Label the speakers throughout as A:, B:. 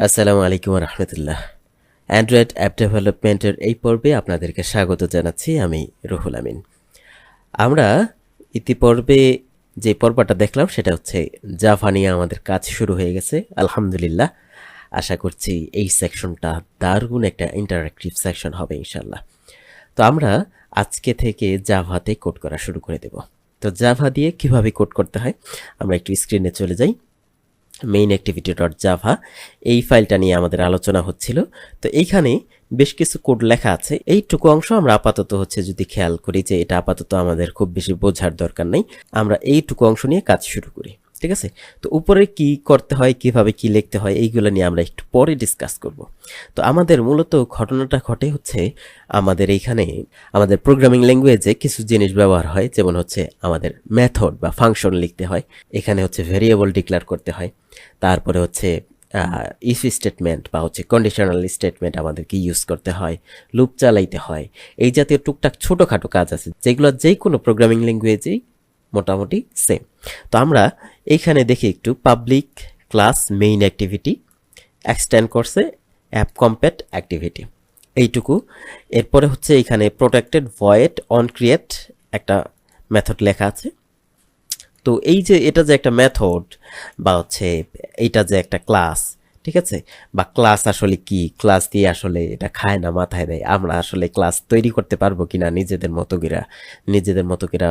A: আসসালামু আলাইকুম রহমতুল্লাহ। Android app ডেভেলপমেন্টের এই পর্বে আপনাদেরকে স্বাগত জানাচ্ছি। আমি রুহুল আমিন। আমরা ইতিপূর্বে যে পর্বটা দেখলাম সেটা হচ্ছে জাভা নিয়ে আমাদের কাজ শুরু হয়ে গেছে আলহামদুলিল্লাহ। আশা করছি এই সেকশনটা দারুণ একটা ইন্টারঅ্যাক্টিভ সেকশন হবে ইনশাল্লাহ। তো আমরা আজকে থেকে জাভাতে কোড করা শুরু করে দেব। তো জাভা দিয়ে কিভাবে কোড করতে হয় আমরা একটু স্ক্রিনে চলে যাই। মেইন অ্যাক্টিভিটি ডট জাভা এই ফাইলটা নিয়ে আমাদের আলোচনা হচ্ছিল। তো এইখানে বেশ কিছু কোড লেখা আছে। এইটুকু অংশ আমরা আপাতত যদি খেয়াল করি যে এটা আপাতত আমাদের খুব বেশি বোঝার দরকার নেই, আমরা এইটুকু অংশ নিয়ে কাজ শুরু করি। ঠিক আছে, তো উপরে কি করতে হয়, কিভাবে কি লিখতে হয়, এইগুলো নিয়ে আমরা একটু পরে ডিসকাস করব। তো আমাদের মূলত ঘটনাটা ঘটে আমাদের এইখানে আমাদের প্রোগ্রামিং ল্যাঙ্গুয়েজে কিছু জিনিস ব্যবহার হয়, যেমন আমাদের মেথড বা ফাংশন লিখতে হয়, এখানে ভেরিয়েবল ডিক্লেয়ার করতে হয়, তারপরে ইফ স্টেটমেন্ট বা কন্ডিশনাল স্টেটমেন্ট আমাদেরকে ইউজ করতে হয়, লুপ চালাইতে হয়। এই জাতীয় টুকটাক ছোটোখাটো কাজ আছে যেগুলো যে কোনো প্রোগ্রামিং ল্যাঙ্গুয়েজেই মোটামুটি সেম। তো আমরা এইখানে দেখি একটু public class main activity extend করছে অ্যাপ কম্প্যাট অ্যাক্টিভিটি, এইটুকু। এরপরে এখানে প্রোটেক্টেড ভয়েড অন ক্রিয়েট একটা মেথড লেখা আছে। তো এই যে এটা যে একটা মেথড বা এইটা যে একটা ক্লাস, ঠিক আছে, বা ক্লাস আসলে কি, ক্লাস দিয়ে আসলে এটা খায় না মাথায় দেয়, আমরা আসলে ক্লাস তৈরি করতে পারবো কিনা নিজেদের মতো কিনা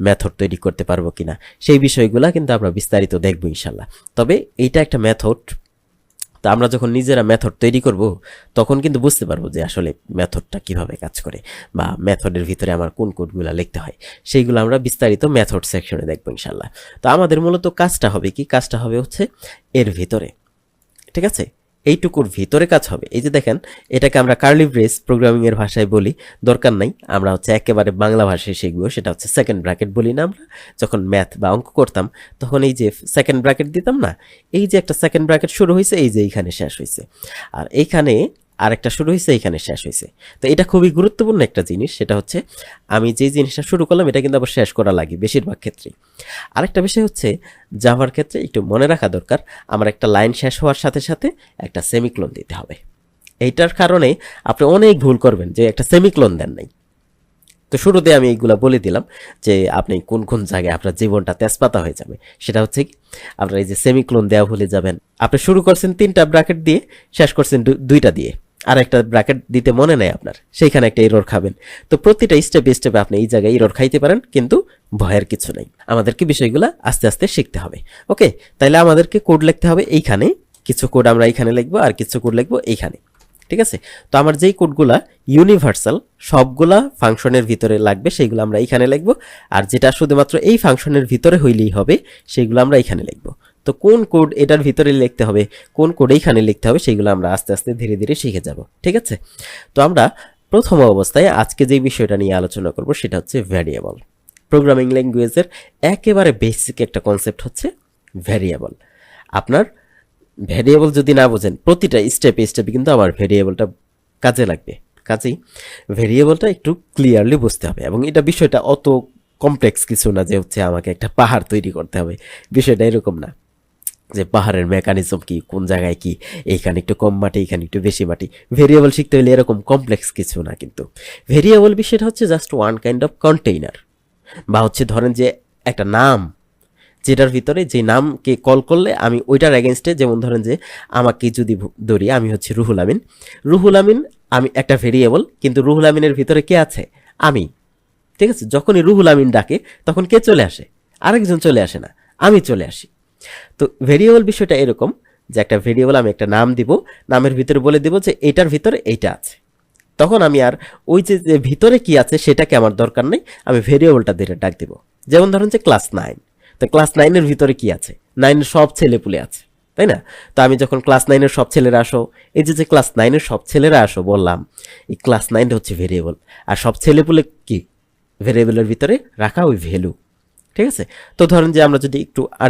A: মেথড তৈরি করতে পারবো কিনা, সেই বিষয়গুলা কিন্তু আমরা বিস্তারিত দেখবো ইনশাল্লাহ। তবে এইটা একটা মেথড। তো আমরা যখন নিজেরা মেথড তৈরি করব তখন কিন্তু বুঝতে পারবো যে আসলে মেথডটা কিভাবে কাজ করে বা মেথডের ভিতরে আমার কোন কোডগুলো লিখতে হয়, সেইগুলো আমরা বিস্তারিত মেথড সেকশনে দেখবো ইনশাল্লাহ। তো আমাদের মূলত কাজটা হবে এর ভিতরে, ঠিক আছে, এইটুকুর ভিতরে কাজ হবে। এই যে দেখেন, এটাকে আমরা কার্লি ব্রেস প্রোগ্রামিং এর ভাষায় বলি, দরকার নাই আমরা একেবারে বাংলা ভাষায় শিখবো। সেটা সেকেন্ড ব্র্যাকেট বলি না আমরা যখন ম্যাথ বা অঙ্ক করতাম, তখন এই যে সেকেন্ড ব্র্যাকেট দিতাম না, এই যে একটা সেকেন্ড ব্র্যাকেট শুরু হয়েছে, এই যে এইখানে শেষ হয়েছে, আর এইখানে আরেকটা শুরু হয়েছে, এইখানে শেষ হয়েছে। তো এটা খুবই গুরুত্বপূর্ণ একটা জিনিস। সেটা আমি যে জিনিসটা শুরু করলাম এটা কিন্তু আবার শেষ করা লাগে বেশিরভাগ ক্ষেত্রেই। আরেকটা বিষয় জাভার ক্ষেত্রে একটু মনে রাখা দরকার, আমার একটা লাইন শেষ হওয়ার সাথে সাথে একটা সেমিক্লোন দিতে হবে। এইটার কারণে আপনি অনেক ভুল করবেন যে একটা সেমিক্লোন দেন নাই। তো শুরুতে আমি এইগুলা বলে দিলাম যে আপনি কোন কোন জায়গায় আপনার জীবনটা তেজপাতা হয়ে যাবে। সেটা কি আপনার এই যে সেমিক্লোন দেওয়া ভুলে যাবেন। আপনি শুরু করছেন 3টা ব্র্যাকেট দিয়ে, শেষ করছেন 2টা দিয়ে, আর একটা ব্র্যাকেট দিতে মনে নেই আপনার, সেইখানে একটা এরর খাবেন। তো প্রতিটা স্টেপে স্টেপে আপনি এই জায়গায় এরর খাইতে পারেন, কিন্তু ভয়ের কিছু নেই। আমাদেরকে বিষয়গুলো আস্তে আস্তে শিখতে হবে। ওকে, তাইলে আমাদেরকে কোড লিখতে হবে এইখানে, কিছু কোড আমরা এইখানে লিখবো আর কিছু কোড লিখবো এইখানে, ঠিক আছে। তো আমার যেই কোডগুলা ইউনিভার্সাল, সবগুলা ফাংশনের ভিতরে লাগবে, সেইগুলো আমরা এইখানে লিখবো। আর যেটা শুধুমাত্র এই ফাংশনের ভিতরে হইলেই হবে, সেইগুলো আমরা এইখানে লিখবো। তো কোন কোড এটার ভিতরে লিখতে হবে, কোন কোড এইখানে লিখতে হবে, সেইগুলো আমরা আস্তে আস্তে ধীরে ধীরে শিখে যাব, ঠিক আছে। তো আমরা প্রথম অবস্থায় আজকে যে বিষয়টা নিয়ে আলোচনা করব সেটা ভ্যারিয়েবল। প্রোগ্রামিং ল্যাঙ্গুয়েজের একেবারে বেসিক একটা কনসেপ্ট ভ্যারিয়েবল। আপনার ভ্যারিয়েবল যদি না বোঝেন, প্রতিটা স্টেপে স্টেপে কিন্তু আমার ভ্যারিয়েবলটা কাজে লাগবে। কাজেই ভ্যারিয়েবলটা একটু ক্লিয়ারলি বুঝতে হবে, এবং এটা বিষয়টা অত কমপ্লেক্স কিছু না যে আমাকে একটা পাহাড় তৈরি করতে হবে। বিষয়টা এরকম না যে পাহাড়ের মেকানিজম কি, কোন জায়গায় কি, এইখানে একটু কম মাটি, এইখানে একটু বেশি মাটি। ভেরিয়েবল শিখতে হলে এরকম কমপ্লেক্স কিছু না। কিন্তু ভেরিয়েবল বিষয়টা just one kind of container, বা ধরেন যে একটা নাম, যেটার ভিতরে যে নামকে কল করলে আমি ওইটার এগেনস্টে, যেমন ধরেন যে আমাকে যদি ধরি আমি রুহুল আমিন। রুহুল আমিন আমি একটা ভেরিয়েবল, কিন্তু রুহুল আমিনের ভিতরে কে আছে? আমি, ঠিক আছে। যখনই রুহুল আমিন ডাকে তখন কে চলে আসে? আরেকজন চলে আসে না, আমি চলে আসি। তো ভেরিয়েবল বিষয়টা এরকম যে একটা ভেরিয়েবল আমি একটা নাম দিব, নামের ভিতরে বলে দিব যে এইটার ভিতরে এইটা আছে। তখন আমি আর ওই যে ভিতরে কি আছে সেটাকে আমার দরকার নেই, আমি ভেরিয়েবলটা দিয়ে ডাক দিব। যেমন ধরেন যে ক্লাস 9, তো ক্লাস 9-এর ভিতরে কি আছে? 9-এর সব ছেলেপুলে আছে, তাই না? তো আমি যখন ক্লাস 9-এর সব ছেলেরা আসো, এই যে ক্লাস 9-এর সব ছেলেরা আসো বললাম, এই ক্লাস 9টা ভেরিয়েবল, আর সব ছেলেপুলে কি ভেরিয়েবলের ভিতরে রাখা ওই ভ্যালু, ঠিক আছে। তো ধরেন যে আমরা যদি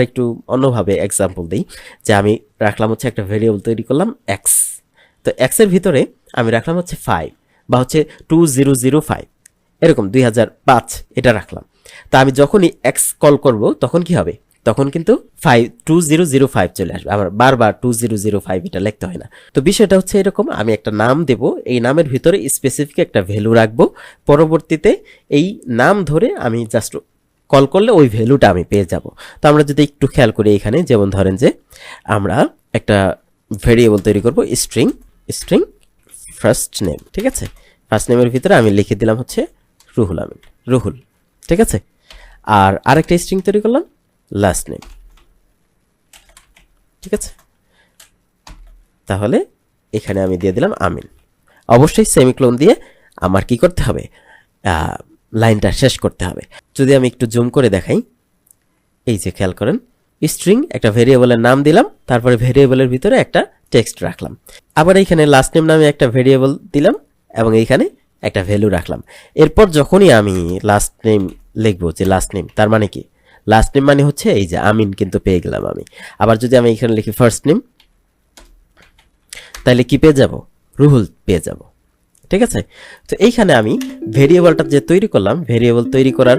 A: একটু অন্যভাবে এক্সাম্পল দিই, যে আমি রাখলাম একটা ভেরিয়েবল তৈরি করলাম এক্স। তো এক্সের ভিতরে আমি রাখলাম 5 বা 2005, এরকম 2005 এটা রাখলাম। তা আমি যখনই এক্স কল করব তখন কি হবে? তখন কিন্তু 2005 চলে আসবে। আমার বারবার 2005 এটা লিখতে হয় না। তো বিষয়টা হচ্ছে এরকম, আমি একটা নাম দেব, এই নামের ভিতরে স্পেসিফিক একটা ভ্যালু রাখবো, পরবর্তীতে এই নাম ধরে আমি জাস্ট কল করলে ওই ভ্যালুটা আমি পেয়ে যাব। তো আমরা যদি একটু খেয়াল করি এখানে, যেমন ধরেন যে আমরা একটা ভেরিয়েবল তৈরি করব স্ট্রিং ফার্স্ট নেম, ঠিক আছে। ফার্স্ট নেমের ভিতরে আমি লিখে দিলাম হচ্ছে রুহুল আমিন, রুহুল, ঠিক আছে। আর আরেকটা স্ট্রিং তৈরি করলাম লাস্ট নেম, ঠিক আছে। তাহলে এখানে আমি দিয়ে দিলাম আমিন। অবশ্যই সেমিক্লোন দিয়ে আমার কি করতে হবে, লাইনটা শেষ করতে হবে। যদি আমি একটু জুম করে দেখাই, এই যে খেয়াল করেন, স্ট্রিং একটা ভেরিয়েবলের নাম দিলাম, তারপরে ভেরিয়েবলের ভিতরে একটা টেক্সট রাখলাম, আবার এইখানে লাস্ট নেম নামে একটা ভেরিয়েবল দিলাম এবং এইখানে একটা ভ্যালু রাখলাম। এরপর যখনই আমি লাস্ট নেম লিখবো, যে লাস্ট নেম তার মানে কি, লাস্ট নেম মানে হচ্ছে এই যে আমিন কিন্তু পেয়ে গেলাম আমি। আবার যদি আমি এখানে লিখি ফার্স্ট নেম, তাহলে কি পেয়ে যাব, রুহুল পেয়ে যাব, ঠিক আছে। তো এইখানে আমি ভেরিয়েবলটা যে তৈরি করলাম, ভেরিয়েবল তৈরি করার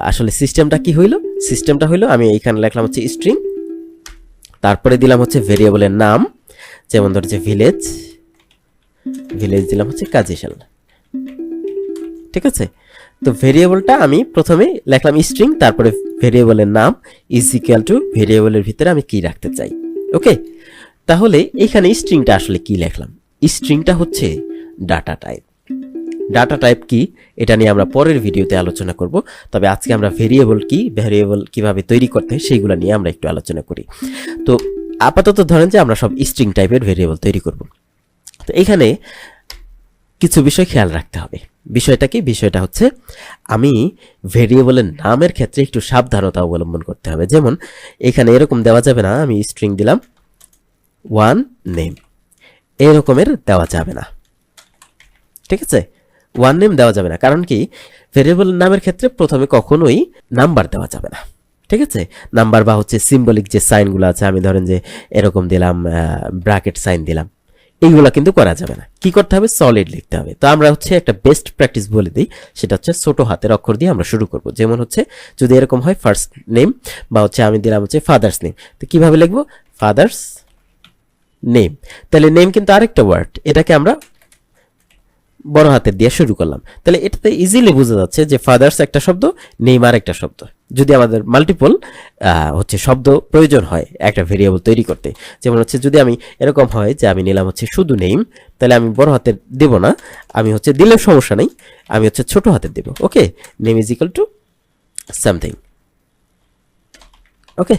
A: আসলে সিস্টেমটা কি হইলো, সিস্টেমটা হইলো আমি এইখানে লিখলাম হচ্ছে স্ট্রিং, তারপরে দিলাম হচ্ছে ভেরিয়েবলের নাম, যেমন ধরছে ভিলেজ দিলাম হচ্ছে কাজিশাল, ঠিক আছে। তো ভেরিয়েবলটা আমি প্রথমে লিখলাম স্ট্রিং, তারপরে ভেরিয়েবলের নাম ইজ ইকুয়াল টু ভেরিয়েবলের ভিতরে আমি কি রাখতে চাই, ওকে। তাহলে এখানে স্ট্রিংটা আসলে কি লিখলাম, স্ট্রিংটা হচ্ছে ডাটা টাইপ। ডাটা টাইপ কি এটা নিয়ে আমরা পরের ভিডিওতে আলোচনা করব, তবে আজকে আমরা ভেরিয়েবল কি, ভেরিয়েবল কিভাবে তৈরি করতে হয় সেইগুলো নিয়ে আমরা একটু আলোচনা করি। তো আপাতত ধরেন যে আমরা সব স্ট্রিং টাইপের ভেরিয়েবল তৈরি করব। তো এখানে কিছু বিষয় খেয়াল রাখতে হবে। বিষয়টা কি, বিষয়টা হচ্ছে আমি ভেরিয়েবলের নামের ক্ষেত্রে একটু সাবধানতা অবলম্বন করতে হবে। যেমন এখানে এরকম দেওয়া যাবে না, আমি স্ট্রিং দিলাম ওয়ান নেম, এরকমের দেওয়া যাবে না, ঠিক আছে। ওয়ান নেম দেওয়া যাবে না, কারণ কি, ভেরিয়েবল নামের ক্ষেত্রে প্রথমে কখনোই নাম্বার দেওয়া যাবে না, ঠিক আছে। নাম্বার বা হচ্ছে সিম্বলিক যে সাইনগুলো আছে, আমি ধরেন যে এরকম দিলাম, ব্র্যাকেট সাইন দিলাম, এইগুলা কিন্তু করা যাবে না। কি করতে হবে, সলিড লিখতে হবে। তো আমরা হচ্ছে একটা বেস্ট প্র্যাকটিস বলে দিই, সেটা হচ্ছে ছোট হাতের অক্ষর দিয়ে আমরা শুরু করব। যেমন হচ্ছে যদি এরকম হয় ফার্স্ট নেম, বা হচ্ছে আমি দিলাম হচ্ছে ফাদার্স নেম, তো কিভাবে লিখবো, ফাদার্স নেম, তাহলে নেম কিন্তু আরেকটা ওয়ার্ড, এটাকে আমরা বড় হাতের দিয়ে শুরু করলাম, তাহলে এটাতে ইজিলি বোঝা যাচ্ছে যে ফাদার্স একটা শব্দ, নেম আর একটা শব্দ। যদি আমাদের মাল্টিপল হচ্ছে শব্দ প্রয়োজন হয় একটা ভেরিয়েবল তৈরি করতে, যেমন হচ্ছে যদি আমি এরকম হয় যে আমি নিলাম হচ্ছে শুধু নেম, তাহলে আমি বড় হাতের দেব না, আমি হচ্ছে দিলে সমস্যা নেই, আমি হচ্ছে ছোট হাতের দেব, okay. Name is equal to something, okay.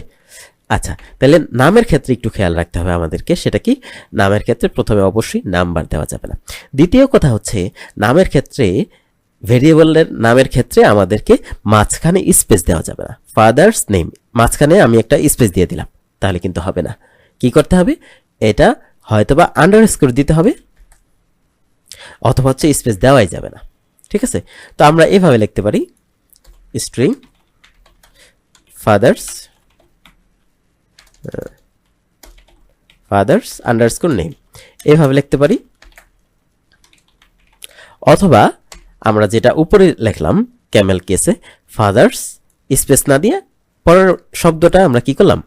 A: আচ্ছা, তাহলে নামের ক্ষেত্রে একটু খেয়াল রাখতে হবে আমাদেরকে, সেটা কি, নামের ক্ষেত্রে প্রথমে অবশ্যই নাম্বার দেওয়া যাবে না। দ্বিতীয় কথা হচ্ছে নামের ক্ষেত্রে, ভেরিয়েবলের নামের ক্ষেত্রে আমাদেরকে মাঝখানে স্পেস দেওয়া যাবে না। ফাদার্স নেম মাঝখানে আমি একটা স্পেস দিয়ে দিলাম, তাহলে কিন্তু হবে না। কি করতে হবে, এটা হয়তোবা আন্ডারস্কোর দিতে হবে, অথবা হচ্ছে স্পেস দেওয়াই যাবে না, ঠিক আছে। তো আমরা এভাবে লিখতে পারি স্ট্রিং ফাদার্স আন্ডারস্কোর নেম, এভাবে লিখতে পারি। অথবা আমরা যেটা উপরে লিখলাম ক্যামেল কেসে, ফাদার্স স্পেস না দিয়ে পরের শব্দটা আমরা কি করলাম,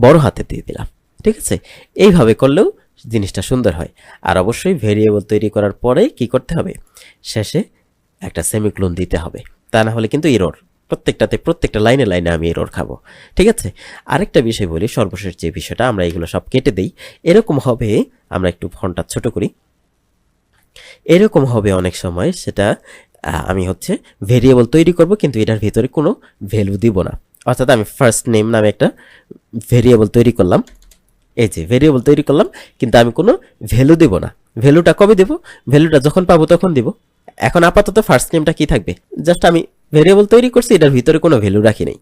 A: বড় হাতে দিয়ে দিলাম, ঠিক আছে। এইভাবে করলেও জিনিসটা সুন্দর হয়। আর অবশ্যই ভেরিয়েবল তৈরি করার পরে কি করতে হবে, শেষে একটা সেমিক্লোন দিতে হবে, তা না হলে কিন্তু এরর, প্রত্যেকটা লাইনে লাইনে আমি এরর খাবো, ঠিক আছে। আরেকটা বিষয় বলি, সর্বশেষ যে বিষয়টা, আমরা এগুলো সব কেটে দেই, এরকম হবে, আমরা একটু ফন্টটা ছোট করি, এরকম হবে অনেক সময়, সেটা আমি হচ্ছে ভেরিয়েবল তৈরি করব কিন্তু এটার ভিতরে কোনো ভ্যালু দিব না। অর্থাৎ আমি ফার্স্ট নেম নামে একটা ভেরিয়েবল তৈরি করলাম, এই যে ভেরিয়েবল তৈরি করলাম, কিন্তু আমি কোনো ভ্যালু দেব না। ভ্যালুটা কবে দেব, ভ্যালুটা যখন পাবো তখন দিব। এখন আপাতত ফার্স্ট নেমটা কি থাকবে, জাস্ট আমি ভেরিয়েবল তৈরি করছি, এটার ভিতরে কোনো ভ্যালু রাখি নাই,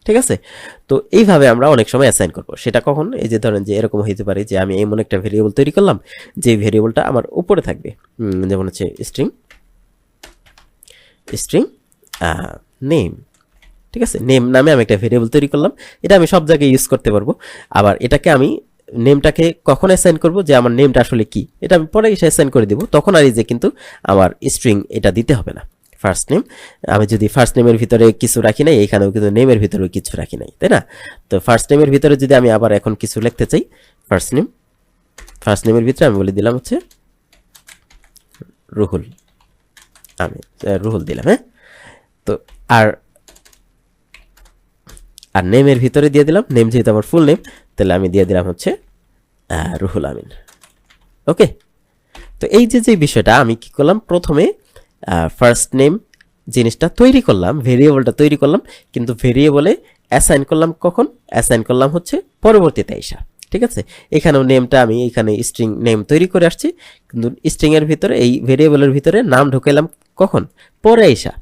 A: ঠিক আছে। তো এইভাবে আমরা অনেক সময় অ্যাসাইন করব। সেটা কখন, এই যে ধরেন যে এরকম হইতে পারে যে আমি এমন একটা ভেরিয়েবল তৈরি করলাম যে ভেরিয়েবলটা আমার উপরে থাকবে, যেমন হচ্ছে স্ট্রিং নেম, ঠিক আছে। নেম নামে আমি একটা ভেরিয়েবল তৈরি করলাম, এটা আমি সব জায়গায় ইউজ করতে পারবো। আবার এটাকে আমি নেমটাকে কখন অ্যাসাইন করব, যে আমার নেমটা আসলে কি, এটা আমি পরে এসে অ্যাসাইন করে দিব, তখন আর এই যে কিন্তু আমার স্ট্রিং এটা দিতে হবে না। First name. আমি যদি ফার্স্ট নেমের ভিতরে কিছু রাখি নাই, এখানেও কিন্তু নেমের ভিতরেও কিছু রাখি নাই, তাই না? তো ফার্স্ট নেমের ভিতরে যদি আমি আবার এখন কিছু লিখতে চাই, ফার্স্ট নেমের ভিতরে আমি বলে দিলাম হচ্ছে রুহুল, আমি রুহুল দিলাম, হ্যাঁ। তো আর আর নেমের ভিতরে দিয়ে দিলাম, নেম যেহেতু আমার ফুল নেম, তাহলে আমি দিয়ে দিলাম হচ্ছে রুহুল আমিন। ওকে, তো এই যে বিষয়টা আমি কি করলাম, প্রথমে ফার্স্ট নেম জিনিসটা তৈরি করলাম, ভেরিয়েবলটা তৈরি করলাম, কিন্তু ভেরিয়েবলে অ্যাসাইন করলাম কখন? অ্যাসাইন করলাম হচ্ছে পরবর্তীতে আইসা, ঠিক আছে? এখানেও নেমটা আমি এখানে স্ট্রিং নেম তৈরি করে আসছি, কিন্তু স্ট্রিংয়ের ভিতরে এই ভেরিয়েবলের ভিতরে নাম ঢুকাইলাম কখন? পরে আইসা।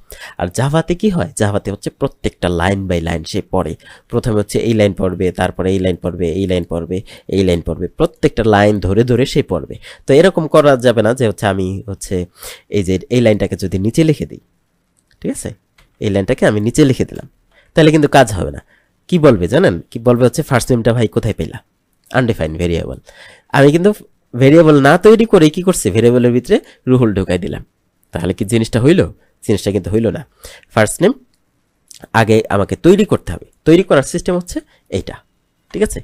A: আর জাভাতে কি হয়, জাভাতে হচ্ছে প্রত্যেকটা লাইন বাই লাইন সে পড়ে। প্রথমে হচ্ছে এই লাইন পড়বে, তারপরে এই লাইন পড়বে, এই লাইন পড়বে, এই লাইন পড়বে, প্রত্যেকটা লাইন ধরে ধরে সে পড়বে। তো এরকম করা যাবে না যে হচ্ছে আমি হচ্ছে এই যে এই লাইনটাকে যদি নিচে লিখে দিই, ঠিক আছে, এই লাইনটাকে আমি নিচে লিখে দিলাম, তাহলে কিন্তু কাজ হবে না। কি বলবে জানেন? কি বলবে হচ্ছে ফার্স্ট নেমটা ভাই কোথায় পেলা? Undefined variable. আমি কিন্তু ভেরিয়েবল না তৈরি করে কি করছি, ভেরিয়েবলের ভিতরে রুহুল ঢুকাই দিলাম। তাহলে কি জিনিসটা হইল? জিনিসটা কিন্তু হইল না। ফার্স্ট নেম আগে আমাকে তৈরি করতে হবে, তৈরি করার সিস্টেম হচ্ছে এইটা, ঠিক আছে?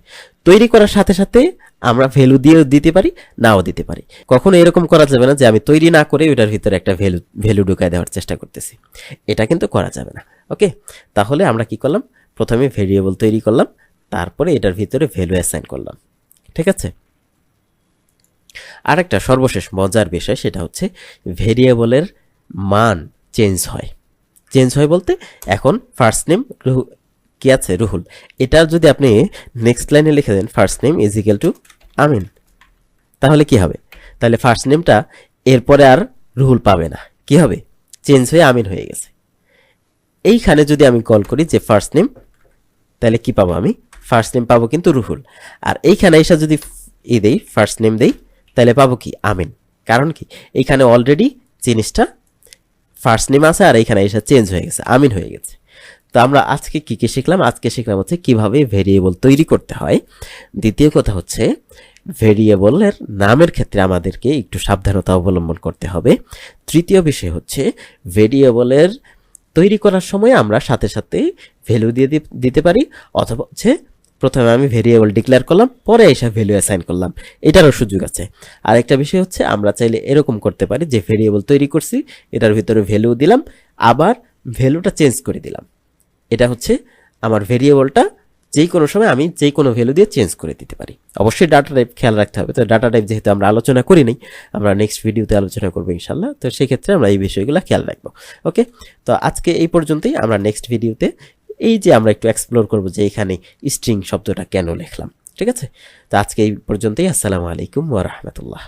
A: তৈরি করার সাথে সাথে আমরা ভ্যালু দিয়ে দিতে পারি, নাও দিতে পারি। কখনো এরকম করা যাবে না যে আমি তৈরি না করে ওটার ভিতরে একটা ভ্যালু ঢুকায় দেওয়ার চেষ্টা করতেছি, এটা কিন্তু করা যাবে না। ওকে, তাহলে আমরা কি করলাম, প্রথমে ভেরিয়েবল তৈরি করলাম, তারপরে এটার ভিতরে ভ্যালু অ্যাসাইন করলাম, ঠিক আছে? আরেকটা সর্বশেষ মজার বিষয়, সেটা হচ্ছে ভেরিয়েবলের মান চেঞ্জ হয়। চেঞ্জ হয় বলতে, এখন ফার্স্ট নেম কি আছে, রুহুল, এটা যদি আপনি নেক্সট লাইনে লিখে দেন first name is equal to Amin, তাহলে কি হবে? তাহলে ফার্স্ট নেমটা এরপরে আর রুহুল পাবে না, কি হবে? চেঞ্জ হয়ে আমিন হয়ে গেছে। এইখানে যদি আমি কল করি যে ফার্স্ট নেম, তাহলে কি পাবো আমি? ফার্স্ট নেম পাবো কিন্তু রুহুল। আর এইখানে এসে যদি দেই ফার্স্ট নেম দেই, তাহলে পাবো কি? আমিন। কারণ কি, এইখানে অলরেডি জিনিসটা ফার্স্ট নেম আছে, আর এইখানে এসে চেঞ্জ হয়ে গেছে, আমিন হয়ে গেছে। তো আমরা আজকে কি কি শিখলাম? আজকে শিখলাম হচ্ছে কিভাবে ভেরিয়েবল তৈরি করতে হয়। দ্বিতীয় কথা হচ্ছে ভেরিয়েবলের নামের ক্ষেত্রে আমাদেরকে একটু সাবধানতা অবলম্বন করতে হবে। তৃতীয় বিষয় হচ্ছে ভেরিয়েবলের তৈরি করার সময় আমরা সাথে সাথে ভ্যালু দিয়ে দিতে পারি, অথবা হচ্ছে প্রথমে আমি ভেরিয়েবল ডিক্লেয়ার করলাম, পরে এসে ভ্যালু অ্যাসাইন করলাম, এটারও সুযোগ আছে। আরেকটা বিষয় হচ্ছে আমরা চাইলে এরকম করতে পারি যে ভেরিয়েবল তৈরি করছি, এটার ভিতরে ভ্যালু দিলাম, আবার ভ্যালুটা চেঞ্জ করে দিলাম। এটা হচ্ছে আমার ভেরিয়েবলটা যেই কোনো সময় আমি যেই কোনো ভ্যালু দিয়ে চেঞ্জ করে দিতে পারি। অবশ্যই ডাটা টাইপ খেয়াল রাখতে হবে। তো ডাটা টাইপ যেহেতু আমরা আলোচনা করি নাই, আমরা নেক্সট ভিডিওতে আলোচনা করবো ইনশাল্লাহ। তো সেক্ষেত্রে আমরা এই বিষয়গুলো খেয়াল রাখবো। ওকে, তো আজকে এই পর্যন্তই। আমরা নেক্সট ভিডিওতে এই যে আমরা একটু এক্সপ্লোর করবো যে এখানে স্ট্রিং শব্দটা কেন লিখলাম, ঠিক আছে? তো আজকে এই পর্যন্তই। আসসালামু আলাইকুম ওয়া রাহমাতুল্লাহ।